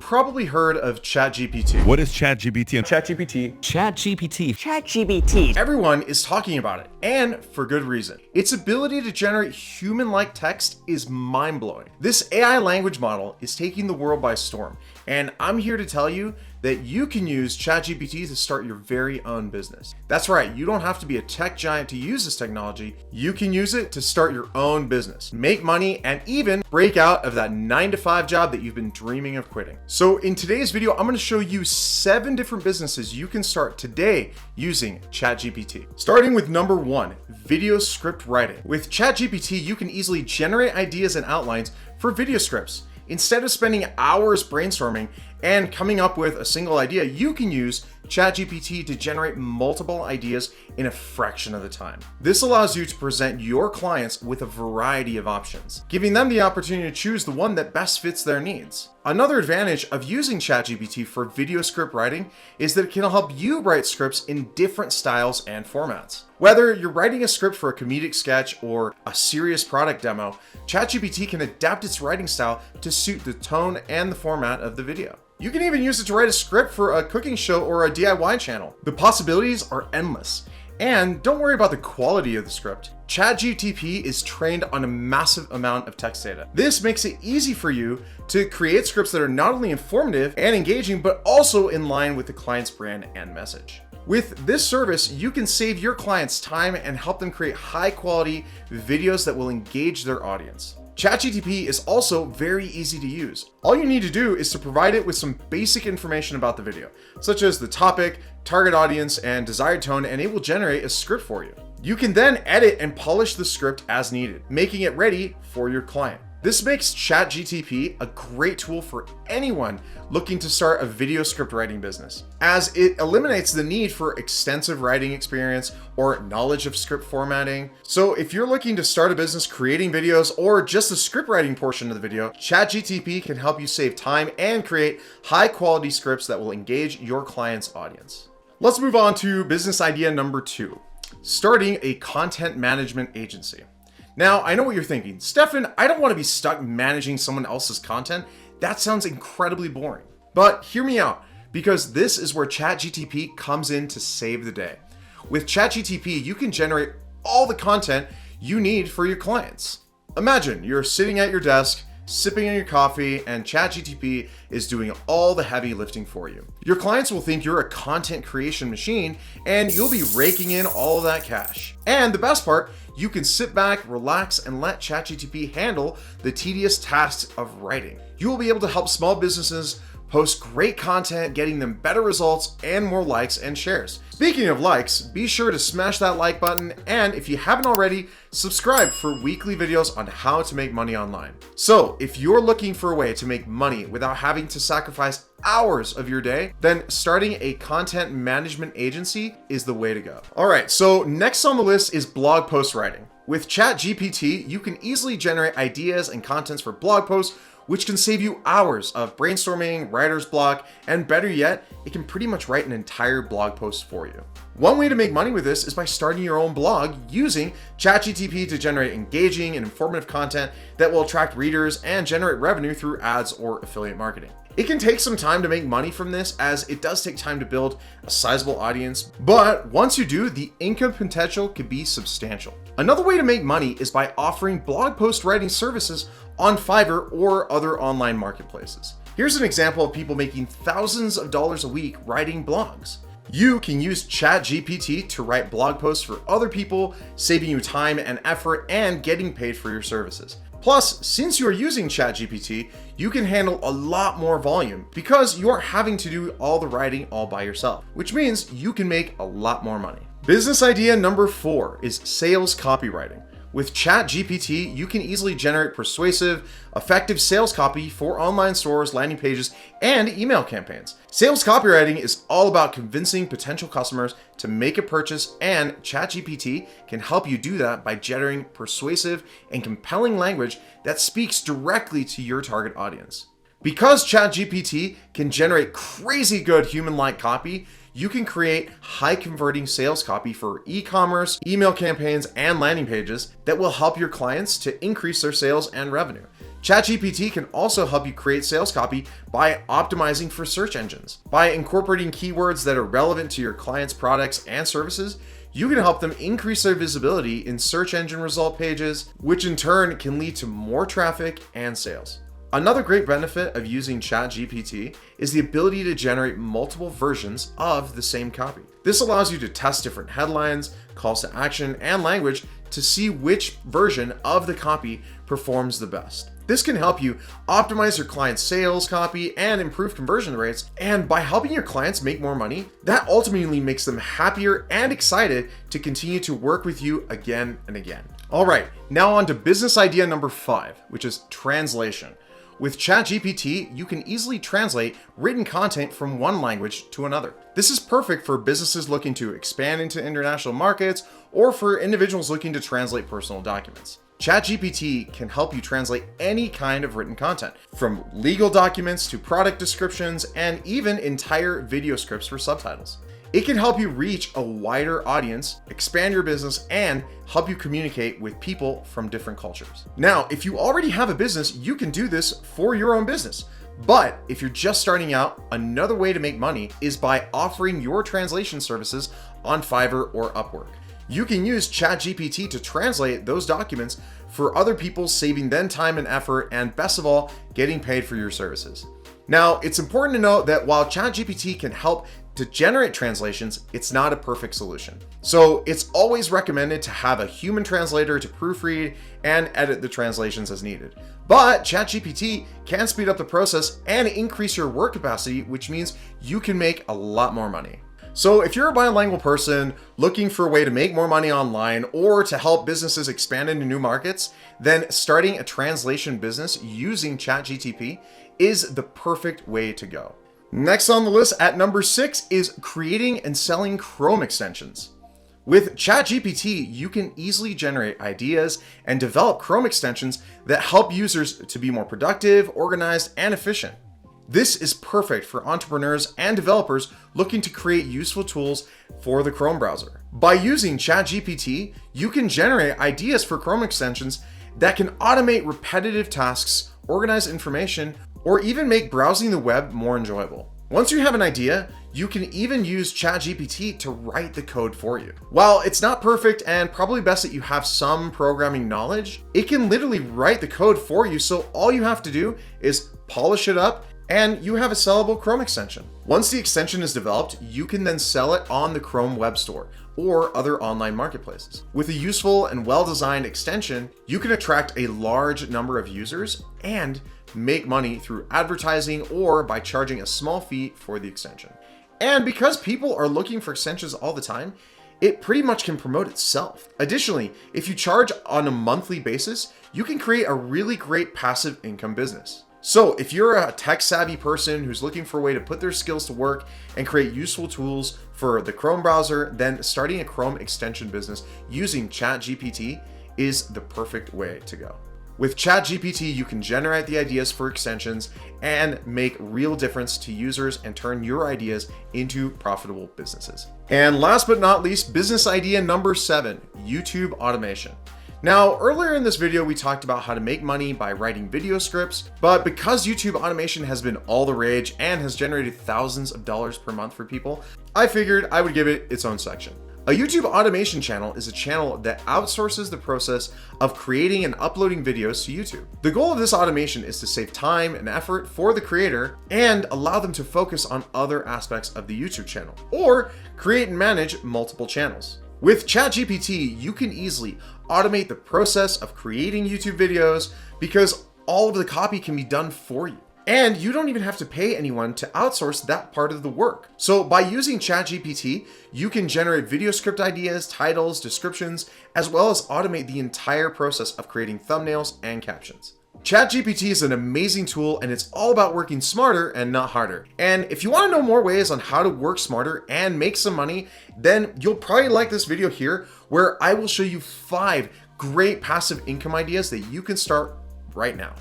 probably heard of Chat GPT. What is Chat GPT? Chat GPT. Chat GPT. Chat GPT. Everyone is talking about it, and for good reason. Its ability to generate human-like text is mind-blowing. This AI language model is taking the world by storm, and I'm here to tell you that you can use ChatGPT to start your very own business. That's right, you don't have to be a tech giant to use this technology. You can use it to start your own business, make money, and even break out of that 9-to-5 job that you've been dreaming of quitting. So in today's video, I'm gonna show you 7 different businesses you can start today using ChatGPT. Starting with number 1, video script writing. With ChatGPT, you can easily generate ideas and outlines for video scripts. Instead of spending hours brainstorming and coming up with a single idea, you can use ChatGPT to generate multiple ideas in a fraction of the time. This allows you to present your clients with a variety of options, giving them the opportunity to choose the one that best fits their needs. Another advantage of using ChatGPT for video script writing is that it can help you write scripts in different styles and formats. Whether you're writing a script for a comedic sketch or a serious product demo, ChatGPT can adapt its writing style to suit the tone and the format of the video. You can even use it to write a script for a cooking show or a DIY channel. The possibilities are endless. And don't worry about the quality of the script. ChatGPT is trained on a massive amount of text data. This makes it easy for you to create scripts that are not only informative and engaging, but also in line with the client's brand and message. With this service, you can save your clients time and help them create high quality videos that will engage their audience. ChatGPT is also very easy to use. All you need to do is to provide it with some basic information about the video, such as the topic, target audience, and desired tone, and it will generate a script for you. You can then edit and polish the script as needed, making it ready for your client. This makes ChatGPT a great tool for anyone looking to start a video script writing business, as it eliminates the need for extensive writing experience or knowledge of script formatting. So if you're looking to start a business creating videos or just the script writing portion of the video, ChatGPT can help you save time and create high quality scripts that will engage your client's audience. Let's move on to business idea number 2, starting a content management agency. Now, I know what you're thinking. Stefan, I don't want to be stuck managing someone else's content. That sounds incredibly boring. But hear me out, because this is where ChatGPT comes in to save the day. With ChatGPT, you can generate all the content you need for your clients. Imagine you're sitting at your desk, sipping on your coffee, and ChatGPT is doing all the heavy lifting for you. Your clients will think you're a content creation machine, and you'll be raking in all of that cash. And the best part, you can sit back, relax, and let ChatGPT handle the tedious tasks of writing. You will be able to help small businesses post great content, getting them better results and more likes and shares. Speaking of likes, be sure to smash that like button, and if you haven't already, subscribe for weekly videos on how to make money online. So if you're looking for a way to make money without having to sacrifice hours of your day, then starting a content management agency is the way to go. All right, so next on the list is blog post writing. With ChatGPT, you can easily generate ideas and contents for blog posts, which can save you hours of brainstorming, writer's block, and better yet, it can pretty much write an entire blog post for you. One way to make money with this is by starting your own blog using ChatGPT to generate engaging and informative content that will attract readers and generate revenue through ads or affiliate marketing. It can take some time to make money from this, as it does take time to build a sizable audience, but once you do, the income potential could be substantial. Another way to make money is by offering blog post writing services on Fiverr or other online marketplaces. Here's an example of people making thousands of dollars a week writing blogs. You can use ChatGPT to write blog posts for other people, saving you time and effort and getting paid for your services. Plus, since you're using ChatGPT, you can handle a lot more volume because you aren't having to do all the writing all by yourself, which means you can make a lot more money. Business idea number 4 is sales copywriting. With ChatGPT, you can easily generate persuasive, effective sales copy for online stores, landing pages, and email campaigns. Sales copywriting is all about convincing potential customers to make a purchase, and ChatGPT can help you do that by generating persuasive and compelling language that speaks directly to your target audience. Because ChatGPT can generate crazy good human-like copy, you can create high-converting sales copy for e-commerce, email campaigns, and landing pages that will help your clients to increase their sales and revenue. ChatGPT can also help you create sales copy by optimizing for search engines. By incorporating keywords that are relevant to your clients' products and services, you can help them increase their visibility in search engine result pages, which in turn can lead to more traffic and sales. Another great benefit of using ChatGPT is the ability to generate multiple versions of the same copy. This allows you to test different headlines, calls to action, and language to see which version of the copy performs the best. This can help you optimize your client's sales copy and improve conversion rates. And by helping your clients make more money, that ultimately makes them happier and excited to continue to work with you again and again. All right, now on to business idea number 5, which is translation. With ChatGPT, you can easily translate written content from one language to another. This is perfect for businesses looking to expand into international markets or for individuals looking to translate personal documents. ChatGPT can help you translate any kind of written content, from legal documents to product descriptions and even entire video scripts for subtitles. It can help you reach a wider audience, expand your business, and help you communicate with people from different cultures. Now, if you already have a business, you can do this for your own business. But if you're just starting out, another way to make money is by offering your translation services on Fiverr or Upwork. You can use ChatGPT to translate those documents for other people, saving them time and effort, and best of all, getting paid for your services. Now, it's important to note that while ChatGPT can help to generate translations, it's not a perfect solution. So it's always recommended to have a human translator to proofread and edit the translations as needed. But ChatGPT can speed up the process and increase your work capacity, which means you can make a lot more money. So if you're a bilingual person looking for a way to make more money online or to help businesses expand into new markets, then starting a translation business using ChatGPT is the perfect way to go. Next on the list at number 6 is creating and selling Chrome extensions. With ChatGPT, you can easily generate ideas and develop Chrome extensions that help users to be more productive, organized, and efficient. This is perfect for entrepreneurs and developers looking to create useful tools for the Chrome browser. By using ChatGPT, you can generate ideas for Chrome extensions that can automate repetitive tasks, organize information, or even make browsing the web more enjoyable. Once you have an idea, you can even use ChatGPT to write the code for you. While it's not perfect and probably best that you have some programming knowledge, it can literally write the code for you, so all you have to do is polish it up and you have a sellable Chrome extension. Once the extension is developed, you can then sell it on the Chrome Web Store or other online marketplaces. With a useful and well-designed extension, you can attract a large number of users and make money through advertising or by charging a small fee for the extension. And because people are looking for extensions all the time, it pretty much can promote itself. Additionally, if you charge on a monthly basis, you can create a really great passive income business. So if you're a tech-savvy person who's looking for a way to put their skills to work and create useful tools for the Chrome browser, then starting a Chrome extension business using ChatGPT is the perfect way to go. With ChatGPT, you can generate the ideas for extensions and make real difference to users and turn your ideas into profitable businesses. And last but not least, business idea number 7, YouTube automation. Now, earlier in this video, we talked about how to make money by writing video scripts, but because YouTube automation has been all the rage and has generated thousands of dollars per month for people, I figured I would give it its own section. A YouTube automation channel is a channel that outsources the process of creating and uploading videos to YouTube. The goal of this automation is to save time and effort for the creator and allow them to focus on other aspects of the YouTube channel, or create and manage multiple channels. With ChatGPT, you can easily automate the process of creating YouTube videos because all of the copy can be done for you. And you don't even have to pay anyone to outsource that part of the work. So by using ChatGPT, you can generate video script ideas, titles, descriptions, as well as automate the entire process of creating thumbnails and captions. ChatGPT is an amazing tool and it's all about working smarter and not harder. And if you want to know more ways on how to work smarter and make some money, then you'll probably like this video here where I will show you 5 great passive income ideas that you can start right now.